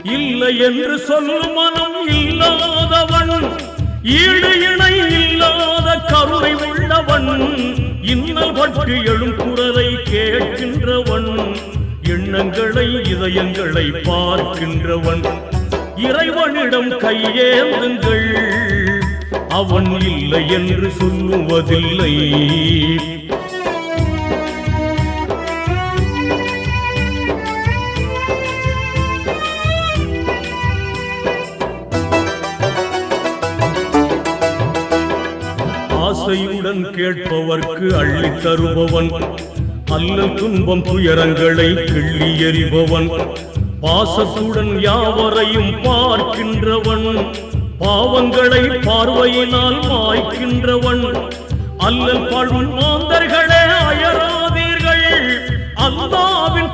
இல்லை என்று சொல்லும் மனம் இல்லாதவன், ஈடு இணை இல்லாத கருணை உள்ளவன், இன்னல் பற்றி எழும் குரலை கேட்கின்றவன், எண்ணங்களை இதயங்களை பார்க்கின்றவன். இறைவனிடம் கையேந்துங்கள், அவன் இல்லை என்று சொல்லுவதில்லை. ஆசையுடன் கேட்பவர்க்கு அள்ளி தருபவன், அல்லல் துன்பம் துயரங்களை கிள்ளி எறிபவன், பாசத்துடன் யாவரையும் பார்க்கின்றவன், பாவங்களை பார்வையினால் மாய்க்கின்றவன், அல்லல் பாழும் மாந்தர்களே அயராதீர்கள், அல்லாஹ்வின்